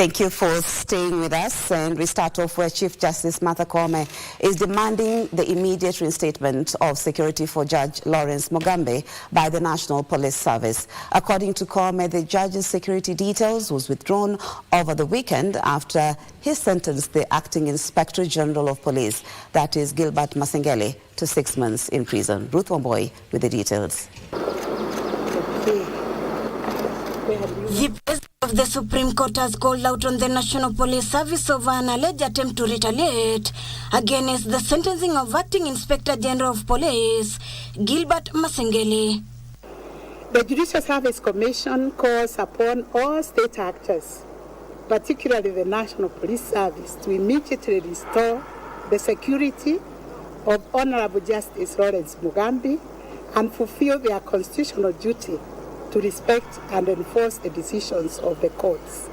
Thank you for staying with us, and we start off where Chief Justice Martha Koome is demanding the immediate reinstatement of security for Judge Lawrence Mugambi by the National Police Service. According to Koome, the judge's security details was withdrawn over the weekend after he sentenced the acting Inspector General of Police, that is Gilbert Masengeli, to 6 months in prison. Ruth Wamboy with the details. The President of the Supreme Court has called out on the National Police Service over an alleged attempt to retaliate against the sentencing of Acting Inspector General of Police, Gilbert Masengeli. The Judicial Service Commission calls upon all state actors, particularly the National Police Service, to immediately restore the security of Honorable Justice Lawrence Mugambi and fulfill their constitutional duty to respect and enforce the decisions of the courts.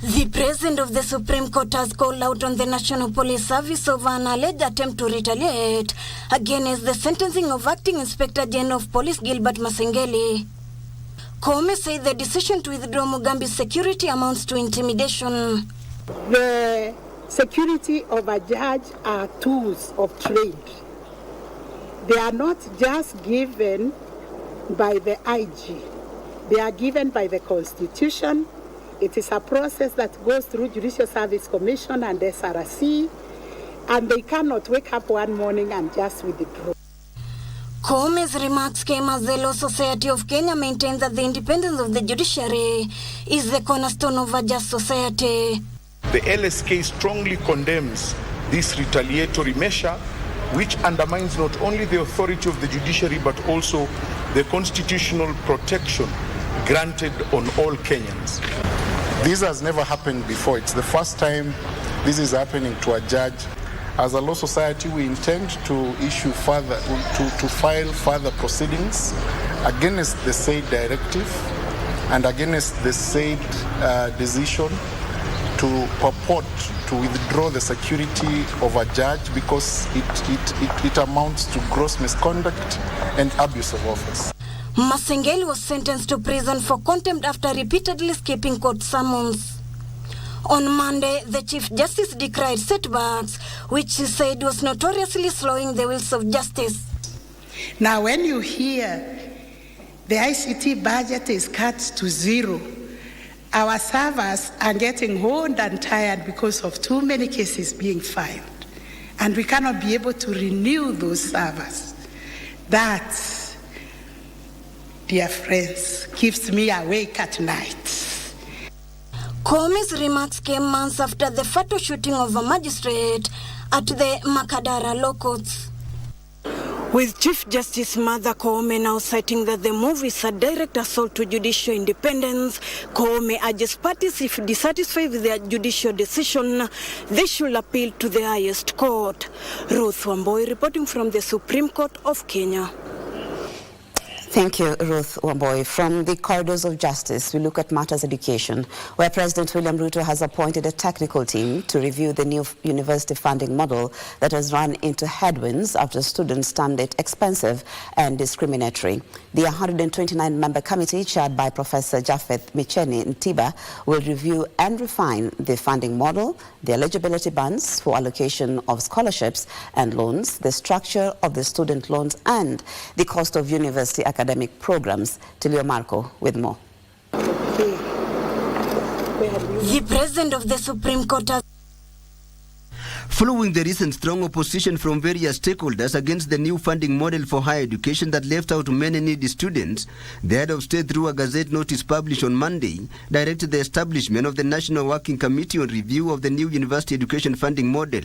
The President of the Supreme Court has called out on the National Police Service over an alleged attempt to retaliate against the sentencing of Acting Inspector General of Police Gilbert Masengeli. Koome said the decision to withdraw Mugambi's security amounts to intimidation. The security of a judge are tools of trade. They are not just given by the IG. They are given by the Constitution. It is a process that goes through Judicial Service Commission and SRC, and they cannot wake up one morning and just withdraw. Koome's remarks came as the Law Society of Kenya maintains that the independence of the judiciary is the cornerstone of a just society. The LSK strongly condemns this retaliatory measure, which undermines not only the authority of the judiciary but also the constitutional protection granted on all Kenyans. This has never happened before. It's the first time this is happening to a judge. As a law society, we intend to file further proceedings against the said directive and against the said decision to purport to withdraw the security of a judge because it amounts to gross misconduct and abuse of office. Masengeli was sentenced to prison for contempt after repeatedly skipping court summons. On Monday, the Chief Justice decried setbacks, which he said was notoriously slowing the wheels of justice. Now, when you hear the ICT budget is cut to zero, our servers are getting old and tired because of too many cases being filed, and we cannot be able to renew those servers. That, dear friends, keeps me awake at night. Koome's remarks came months after the fatal shooting of a magistrate at the Makadara Law Courts. With Chief Justice Martha Koome now citing that the move is a direct assault to judicial independence, Koome urges parties, if dissatisfied with their judicial decision, they should appeal to the highest court. Ruth Wamboy reporting from the Supreme Court of Kenya. Thank you, Ruth Wamboy. From the corridors of justice, we look at matters education, where President William Ruto has appointed a technical team to review the new university funding model that has run into headwinds after students termed it expensive and discriminatory. The 129-member committee, chaired by Professor Japheth Micheni Ntiba, will review and refine the funding model, the eligibility bands for allocation of scholarships and loans, the structure of the student loans, and the cost of university academic programs. Tilio Marco with more. The President of the Supreme Court has... Following the recent strong opposition from various stakeholders against the new funding model for higher education that left out many needy students, the head of state, through a Gazette notice published on Monday, directed the establishment of the National Working Committee on Review of the new university education funding model.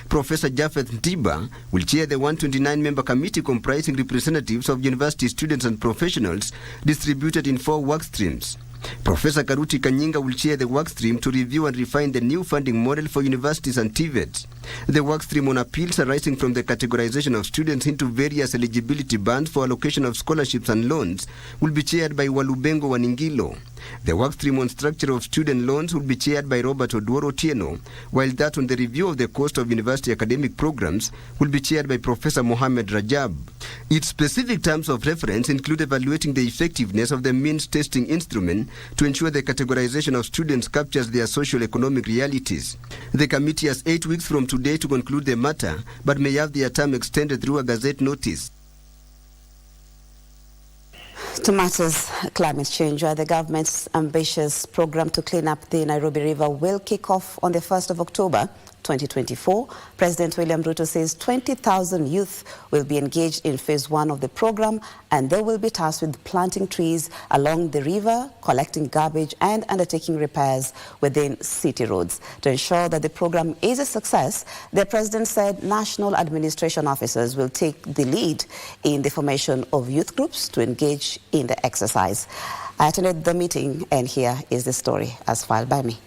Professor Japheth Ntiba will chair the 129-member committee comprising representatives of university students and professionals distributed in 4 work streams. Professor Karuti Kanyinga will chair the work stream to review and refine the new funding model for universities and TVETs. The work stream on appeals arising from the categorization of students into various eligibility bands for allocation of scholarships and loans will be chaired by Walubengo Waningilo. The work stream on structure of student loans will be chaired by Robert Oduoro Tieno, while that on the review of the cost of university academic programs will be chaired by Professor Mohamed Rajab. Its specific terms of reference include evaluating the effectiveness of the means testing instrument to ensure the categorization of students captures their socio-economic realities. The committee has 8 weeks from today to conclude the matter, but may have their term extended through a Gazette notice. To matters climate change, where the government's ambitious program to clean up the Nairobi River will kick off on the 1st of October 2024. President William Ruto says 20,000 youth will be engaged in phase 1 of the program, and they will be tasked with planting trees along the river, collecting garbage and undertaking repairs within city roads. To ensure that the program is a success, the president said national administration officers will take the lead in the formation of youth groups to engage in the exercise. I attended the meeting, and here is the story as filed by me.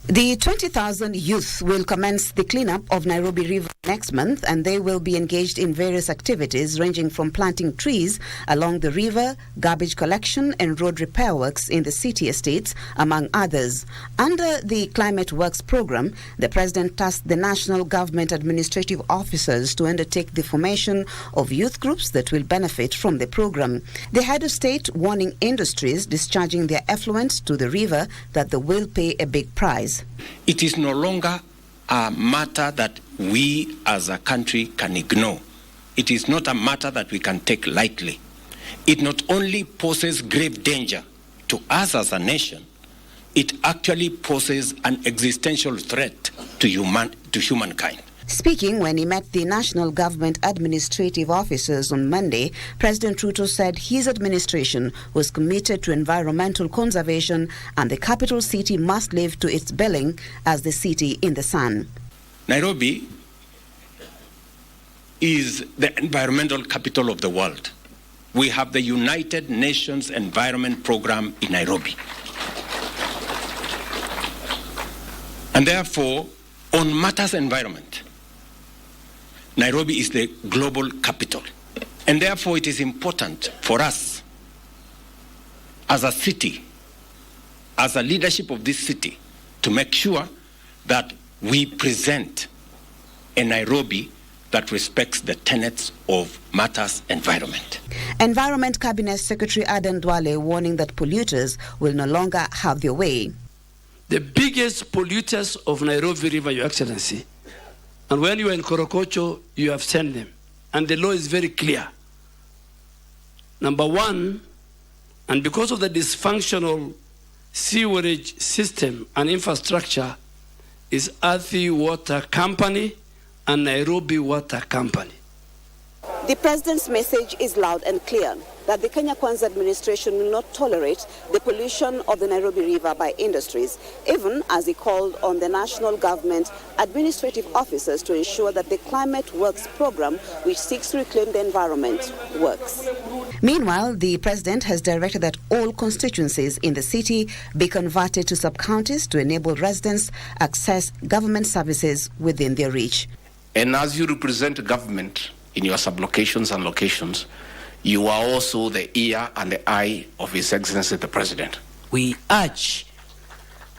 The 20,000 youth will commence the cleanup of Nairobi River next month, and they will be engaged in various activities ranging from planting trees along the river, garbage collection and road repair works in the city estates, among others. Under the Climate Works program, the president tasked the national government administrative officers to undertake the formation of youth groups that will benefit from the program. The head of state warning industries discharging their effluent to the river that they will pay a big price. It is no longer a matter that we as a country can ignore. It is not a matter that we can take lightly. It not only poses grave danger to us as a nation, it actually poses an existential threat to humankind. Speaking when he met the national government administrative officers on Monday, President Ruto said his administration was committed to environmental conservation and the capital city must live to its billing as the city in the sun. Nairobi is the environmental capital of the world. We have the United Nations Environment Program in Nairobi. And therefore, on matters environment, Nairobi is the global capital. And therefore it is important for us as a city, as a leadership of this city, to make sure that we present a Nairobi that respects the tenets of matters environment. Environment Cabinet Secretary Aden Duale warning that polluters will no longer have their way. The biggest polluters of Nairobi River, Your Excellency, and when you are in Korokocho, you have sent them. And the law is very clear. Number one, and because of the dysfunctional sewerage system and infrastructure, is Athi Water Company and Nairobi Water Company. The president's message is loud and clear that the Kenya Kwanza administration will not tolerate the pollution of the Nairobi River by industries, even as he called on the national government administrative officers to ensure that the Climate Works program, which seeks to reclaim the environment, works. Meanwhile, the president has directed that all constituencies in the city be converted to sub-counties to enable residents access government services within their reach. And as you represent government in your sub-locations and locations, you are also the ear and the eye of His Excellency the President. We urge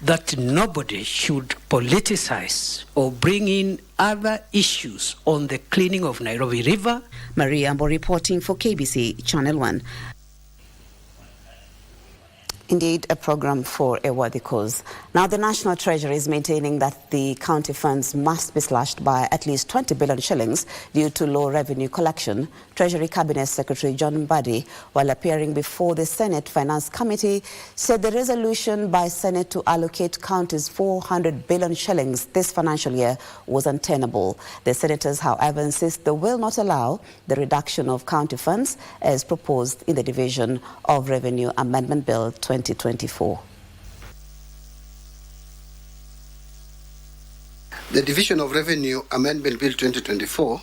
that nobody should politicize or bring in other issues on the cleaning of Nairobi River. Maria Ambo reporting for KBC Channel 1. Indeed, a program for a worthy cause. Now, the National Treasury is maintaining that the county funds must be slashed by at least 20 billion shillings due to low revenue collection. Treasury Cabinet Secretary John Mbadi, while appearing before the Senate Finance Committee, said the resolution by Senate to allocate counties 400 billion shillings this financial year was untenable. The senators, however, insist they will not allow the reduction of county funds as proposed in the Division of Revenue Amendment Bill 2024. The Division of Revenue Amendment Bill 2024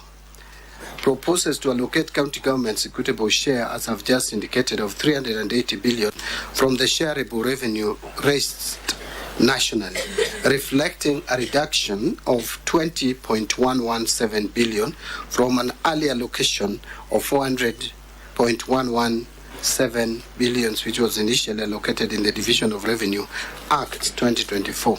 proposes to allocate county government's equitable share, as I've just indicated, of 380 billion from the shareable revenue raised nationally, reflecting a reduction of 20.117 billion from an earlier allocation of 400.117 billion, which was initially allocated in the Division of Revenue Act 2024.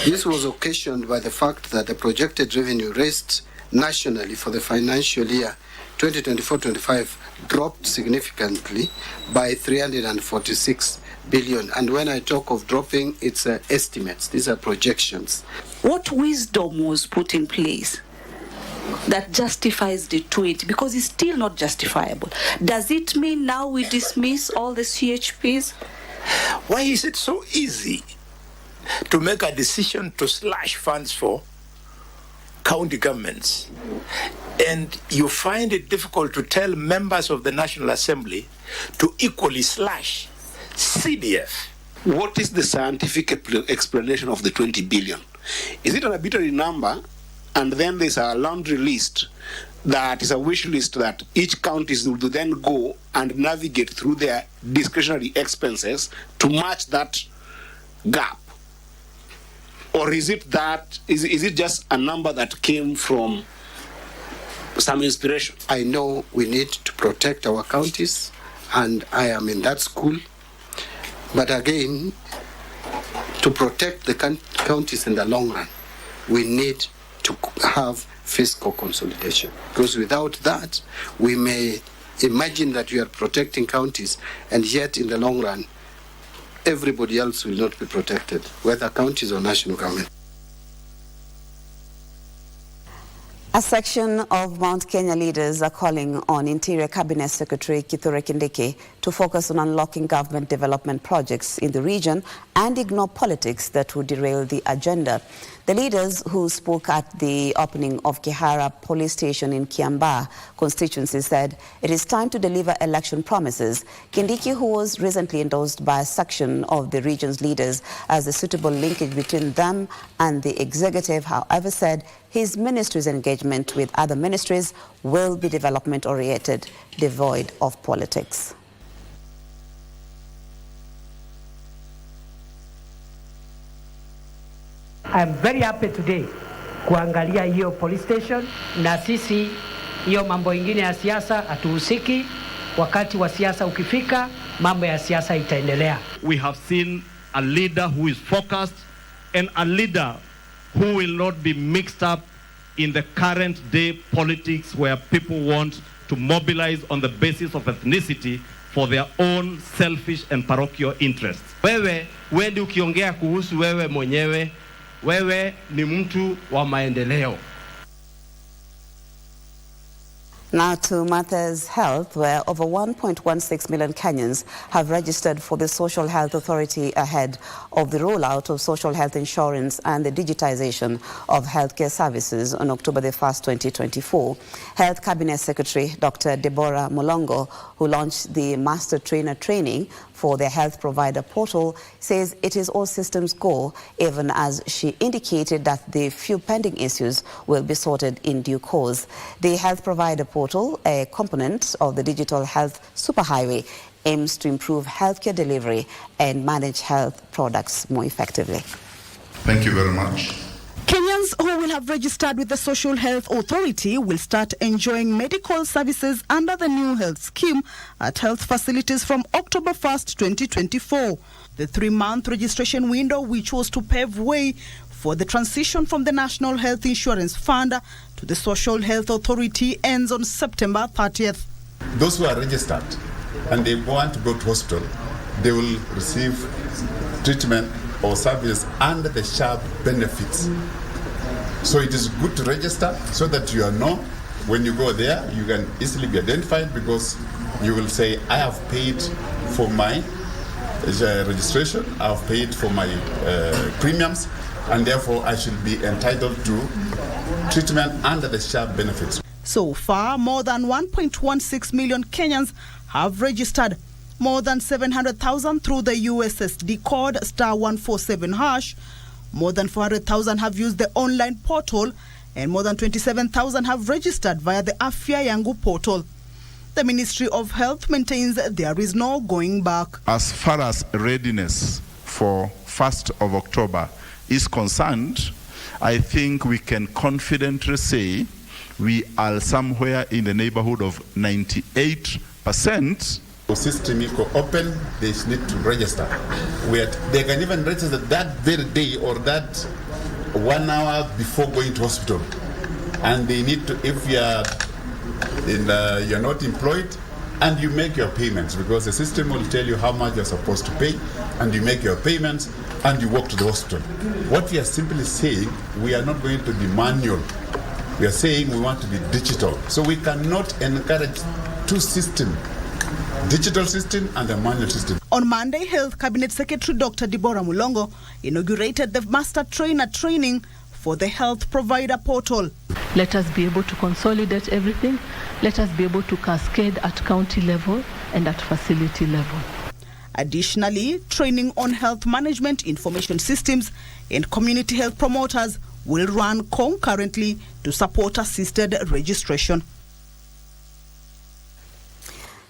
This was occasioned by the fact that the projected revenue raised nationally for the financial year 2024-25 dropped significantly by 346 billion. And when I talk of dropping, it's estimates. These are projections. What wisdom was put in place that justifies the tweet? Because it's still not justifiable. Does it mean now we dismiss all the CHPs? Why is it so easy to make a decision to slash funds for county governments, and you find it difficult to tell members of the National Assembly to equally slash CDF? What is the scientific explanation of the 20 billion? Is it an arbitrary number, and then there's a laundry list that is a wish list that each counties will then go and navigate through their discretionary expenses to match that gap? Or is it just a number that came from some inspiration? I know we need to protect our counties, and I am in that school. But again, to protect the counties in the long run, we need to have fiscal consolidation. Because without that, we may imagine that we are protecting counties, and yet in the long run, everybody else will not be protected, whether counties or national government. A section of Mount Kenya leaders are calling on Interior Cabinet Secretary Kithure Kindiki to focus on unlocking government development projects in the region and ignore politics that would derail the agenda. The leaders who spoke at the opening of Kihara Police Station in Kiambaa constituency said it is time to deliver election promises. Kindiki, who was recently endorsed by a section of the region's leaders as a suitable linkage between them and the executive, however, said his ministry's engagement with other ministries will be development-oriented, devoid of politics. I'm very happy today kuangalia hiyo police station, na sisi hiyo mambo ingine ya siasa hatuhusiki. Wakati wa siasa ukifika, mambo ya siasa itaendelea. We have seen a leader who is focused and a leader who will not be mixed up in the current day politics where people want to mobilize on the basis of ethnicity for their own selfish and parochial interests. Wewe ukiongea kuhusu wewe mwenyewe, wewe ni mtu wa maendeleo. Now to matters health, where over 1.16 million Kenyans have registered for the Social Health Authority ahead of the rollout of social health insurance and the digitization of healthcare services on October the 1st, 2024. Health Cabinet Secretary Dr. Deborah Molongo, who launched the Master Trainer training for their health provider portal, says it is all systems go, even as she indicated that the few pending issues will be sorted in due course. The health provider portal, a component of the digital health superhighway, aims to improve healthcare delivery and manage health products more effectively. Thank you very much. Kenyans who will have registered with the Social Health Authority will start enjoying medical services under the new health scheme at health facilities from October 1st, 2024. The 3-month registration window, which was to pave way for the transition from the National Health Insurance Fund to the Social Health Authority, ends on September 30th. Those who are registered and they want to go to hospital, they will receive treatment or services under the SHARP benefits. So it is good to register so that you know when you go there, you can easily be identified, because you will say, I have paid for my registration, I have paid for my premiums, and therefore I should be entitled to treatment under the SHARP benefits. So far, more than 1.16 million Kenyans have registered. More than 700,000 through the USSD code *147#. More than 400,000 have used the online portal, and more than 27,000 have registered via the Afya Yangu portal. The Ministry of Health maintains there is no going back. As far as readiness for 1st of October is concerned, I think we can confidently say we are somewhere in the neighborhood of 98%. The system is open, they need to register. They can even register that very day or that 1 hour before going to hospital. And they need to, if you're not employed, and you make your payments, because the system will tell you how much you're supposed to pay, and you make your payments and you walk to the hospital. What we are simply saying, we are not going to be manual. We are saying we want to be digital. So we cannot encourage two systems, digital system and a manual system. On Monday, Health Cabinet Secretary Dr. Deborah Mulongo inaugurated the Master Trainer training for the health provider portal. Let us be able to consolidate everything. Let us be able to cascade at county level and at facility level. Additionally, training on health management information systems and community health promoters will run concurrently to support assisted registration.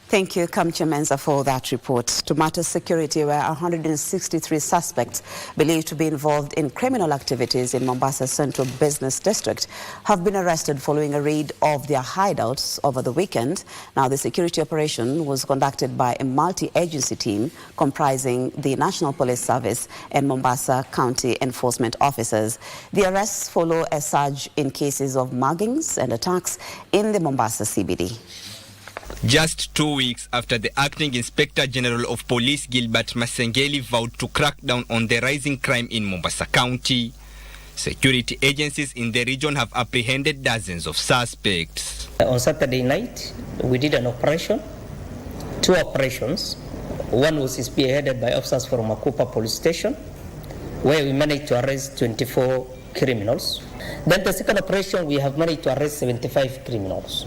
Thank you, Kamcha Menza, for that report. To matters security, where 163 suspects believed to be involved in criminal activities in Mombasa Central Business District have been arrested following a raid of their hideouts over the weekend. Now, the security operation was conducted by a multi-agency team comprising the National Police Service and Mombasa County enforcement officers. The arrests follow a surge in cases of muggings and attacks in the Mombasa CBD. Just 2 weeks after the Acting Inspector General of Police Gilbert Masengeli vowed to crack down on the rising crime in Mombasa County, security agencies in the region have apprehended dozens of suspects. On Saturday night, we did an operation, 2 operations. One was spearheaded by officers from Makupa Police Station, where we managed to arrest 24 criminals. Then the second operation, we have managed to arrest 75 criminals.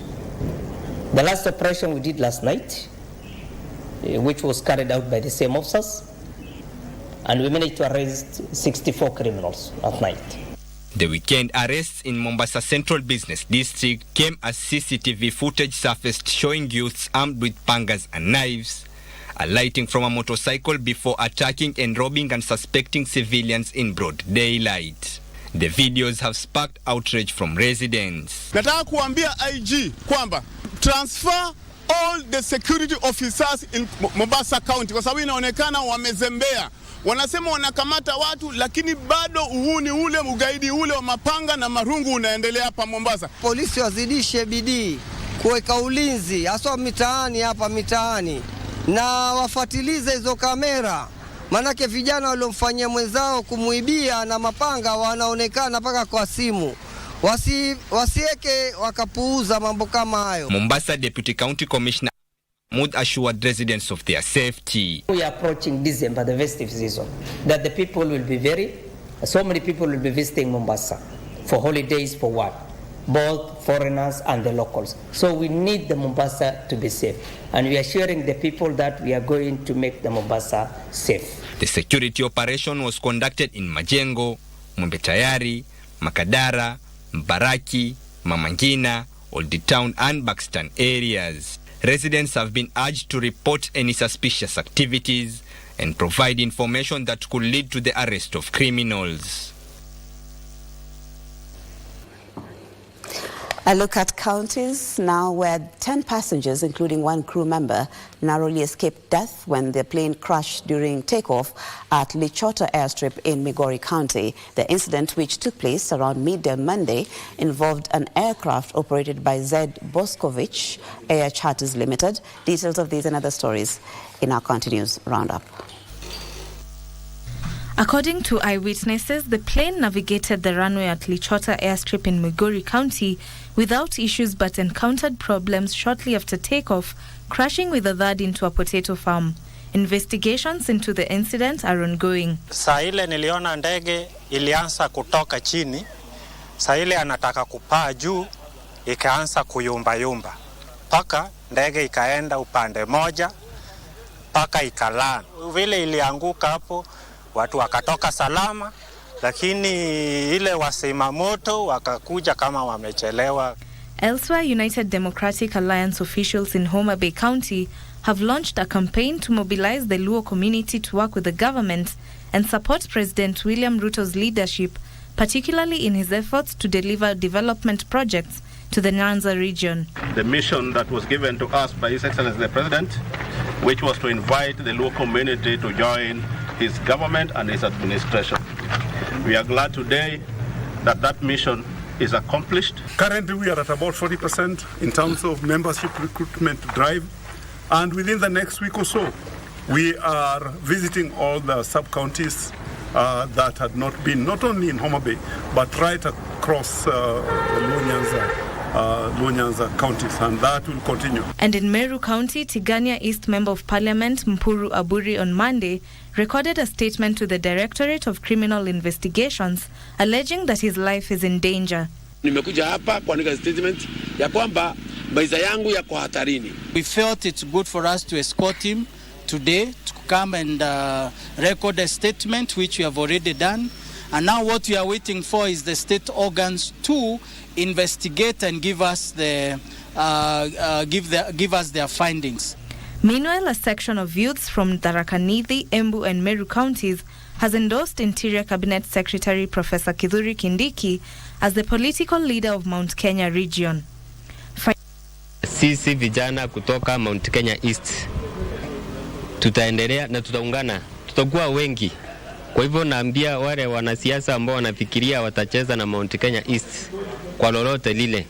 The last operation we did last night, which was carried out by the same officers, and we managed to arrest 64 criminals at night. The weekend arrests in Mombasa Central Business District came as CCTV footage surfaced showing youths armed with pangas and knives, alighting from a motorcycle before attacking and robbing unsuspecting civilians in broad daylight. The videos have sparked outrage from residents. Nataka kuambia IG kwamba transfer all the security officers in Mombasa County kwa sababu inaonekana wamezembea. Wanasema wanakamata watu lakini bado uhuni ule ugaidi ule wa mapanga na marungu unaendelea hapa Mombasa. Polisi wazidishe bidii kuweka ulinzi hasa mitaani hapa mitaani na wafuatilize hizo kamera. Manake vijana waliomfanyia mwenzao kumuibia na mapanga wanaonekana mpaka kwa simu. Wasieke wakapuuza mambo kama hayo. Mombasa Deputy County Commissioner Mood assured residents of their safety. We are approaching December, the festive season, that the people will be so many people will be visiting Mombasa for holidays, for what? Both foreigners and the locals. So we need the Mombasa to be safe. And we are assuring the people that we are going to make the Mombasa safe. The security operation was conducted in Majengo, Mwembetayari, Makadara, Mbaraki, Mamangina, Old Town and Buxton areas. Residents have been urged to report any suspicious activities and provide information that could lead to the arrest of criminals. A look at counties now, where 10 passengers, including 1 crew member, narrowly escaped death when their plane crashed during takeoff at Lichota airstrip in Migori County. The incident, which took place around midday Monday, involved an aircraft operated by Z. Boscovich Air Charters Limited. Details of these and other stories in our continuous roundup. According to eyewitnesses, the plane navigated the runway at Lichota airstrip in Migori County without issues but encountered problems shortly after takeoff, crashing with a third into a potato farm. Investigations into the incident are ongoing. Saa ile niliona ndege ilianza kutoka chini, saa ile anataka kupaa juu, ikaanza kuyumba. Paka ndege ikaenda upande moja, paka ikalana. Vile ilianguka hapo, watu wakatoka salama, lakini ile wasima moto wakakuja kama wamechelewa. Elsewhere, United Democratic Alliance officials in Homa Bay County have launched a campaign to mobilize the Luo community to work with the government and support President William Ruto's leadership, particularly in his efforts to deliver development projects to the Nyanza region. The mission that was given to us by His Excellency the President, which was to invite the Luo community to join his government and his administration. We are glad today that that mission is accomplished. Currently we are at about 40% in terms of membership recruitment drive, And within the next week or so, we are visiting all the sub-counties that had not been, not only in Homa Bay, but right across the Luo Nyanza counties, and that will continue. And in Meru County, Tigania East Member of Parliament Mpuru Aburi on Monday recorded a statement to the Directorate of Criminal Investigations alleging that his life is in danger. Nimekuja hapa kuandika statement ya kwamba maisha yangu yako hatarini. We felt it's good for us to escort him today to come and record a statement, which we have already done. And now what we are waiting for is the state organs to investigate and give us the give us their findings. Meanwhile, a section of youths from Tharaka Nithi, Embu and Meru counties has endorsed Interior Cabinet Secretary Professor Kithure Kindiki as the political leader of Mount Kenya region. Sisi vijana kutoka Mount Kenya East tutaendelea na tutaungana, tutakuwa wengi. Kwa hivyo naambia wale wanasiasa ambao wanafikiria watacheza na Mount Kenya East kwa lolote lile,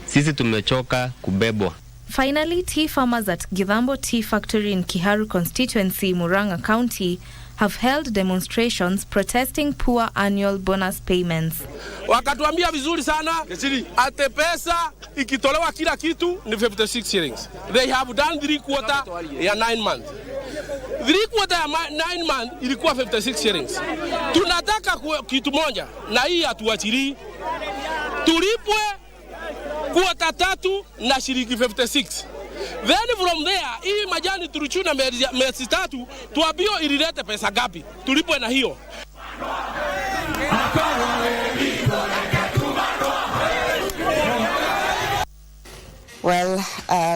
sisi tumechoka kubebwa. Finally, tea farmers at Githambo Tea Factory in Kiharu constituency, Murang'a County, have held demonstrations protesting poor annual bonus payments. Wakatuambia vizuri sana ate pesa ikitolewa kila kitu ni 56 shillings. They have done 3/4 ya 9 months. 3/4 ya 9 months ilikuwa 56 shillings. Tunataka kitu moja na hii hatuachili. Tulipwe quarter 3 na shilingi 56. Then from there, hii majani tulichuna miezi 3, tuambio ililete pesa gapi? Tulipwe na hiyo. Well,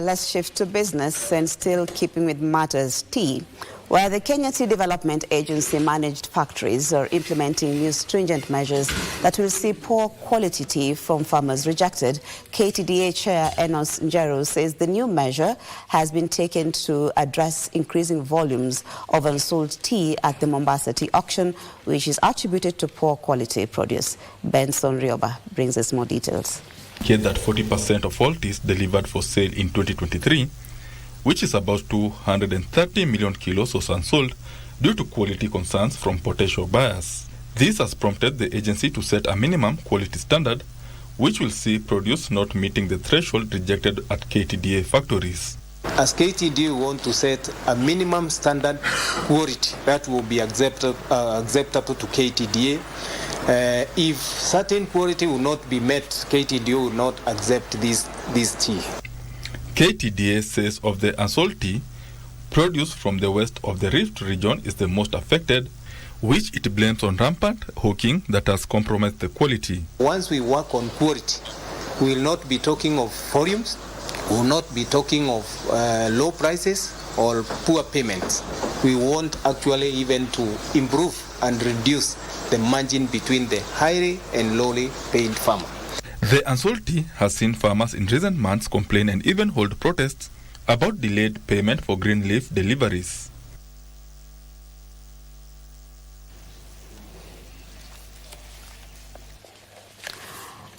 let's shift to business and still keeping with matters tea, where the Kenya Tea Development Agency managed factories are implementing new stringent measures that will see poor quality tea from farmers rejected. KTDA Chair Enos Njeru says the new measure has been taken to address increasing volumes of unsold tea at the Mombasa tea auction, which is attributed to poor quality produce. Benson Rioba brings us more details. Yet that 40% of all teas delivered for sale in 2023, which is about 230 million kilos, was unsold due to quality concerns from potential buyers. This has prompted the agency to set a minimum quality standard, which will see produce not meeting the threshold rejected at KTDA factories. As KTDA, we want to set a minimum standard quality that will be acceptable to KTDA. If certain quality will not be met, KTDA will not accept this tea. KTDA says of the unsold tea, produce from the west of the Rift region is the most affected, which it blames on rampant hawking that has compromised the quality. Once we work on quality, we will not be talking of volumes, we will not be talking of low prices or poor payments. We want actually even to improve and reduce the margin between the highly and lowly paid farmer. The unsold tea has seen farmers in recent months complain and even hold protests about delayed payment for green leaf deliveries.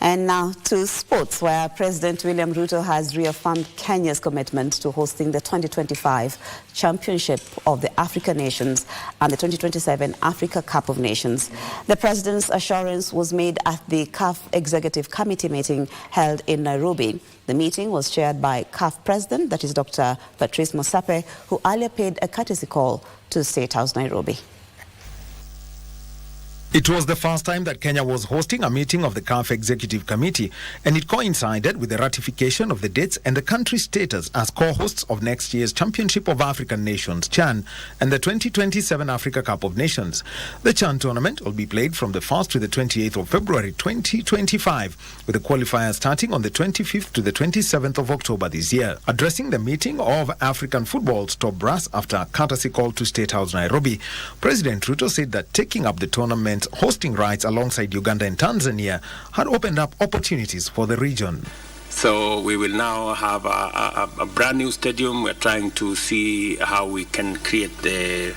And now to sports, where President William Ruto has reaffirmed Kenya's commitment to hosting the 2025 Championship of the African Nations and the 2027 Africa Cup of Nations. The president's assurance was made at the CAF Executive Committee meeting held in Nairobi. The meeting was chaired by CAF President, that is Dr. Patrice Motsepe, who earlier paid a courtesy call to State House, Nairobi. It was the first time that Kenya was hosting a meeting of the CAF Executive Committee, and it coincided with the ratification of the dates and the country's status as co-hosts of next year's Championship of African Nations, CHAN, and the 2027 Africa Cup of Nations. The CHAN tournament will be played from the 1st to the 28th of February 2025, with the qualifiers starting on the 25th to the 27th of October this year. Addressing the meeting of African football's top brass after a courtesy call to State House, Nairobi, President Ruto said that taking up the tournament hosting rights alongside Uganda and Tanzania had opened up opportunities for the region. So we will now have a brand new stadium. We're trying to see how we can create the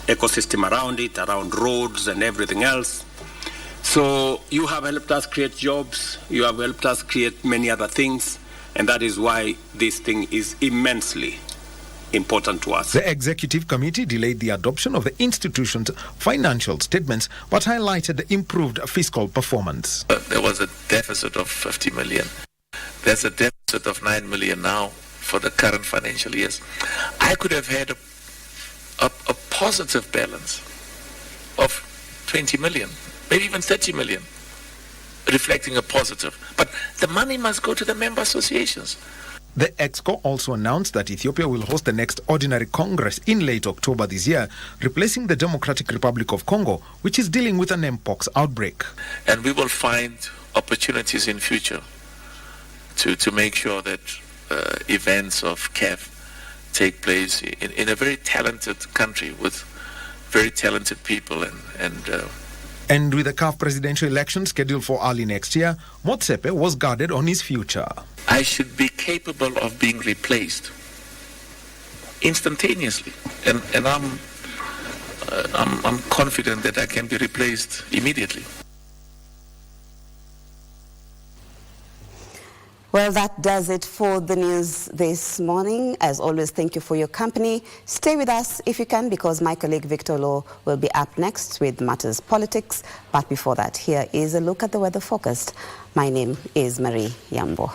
ecosystem around it, around roads and everything else. So you have helped us create jobs, you have helped us create many other things, and that is why this thing is immensely important to us. The executive committee delayed the adoption of the institution's financial statements, but highlighted the improved fiscal performance. There was a deficit of 50 million. There's a deficit of 9 million now for the current financial years. I could have had a positive balance of 20 million, maybe even 30 million, reflecting a positive. But the money must go to the member associations. The EXCO also announced that Ethiopia will host the next ordinary Congress in late October this year, replacing the Democratic Republic of Congo, which is dealing with an Mpox outbreak. And we will find opportunities in future to make sure that events of CAF take place in a very talented country with very talented people And with the CAF presidential election scheduled for early next year, Motsepe was guarded on his future. I should be capable of being replaced instantaneously, and I'm confident that I can be replaced immediately. Well, that does it for the news this morning. As always, thank you for your company. Stay with us if you can, because my colleague Victor Law will be up next with Matters Politics. But before that, here is a look at the weather forecast. My name is Marie Yambo.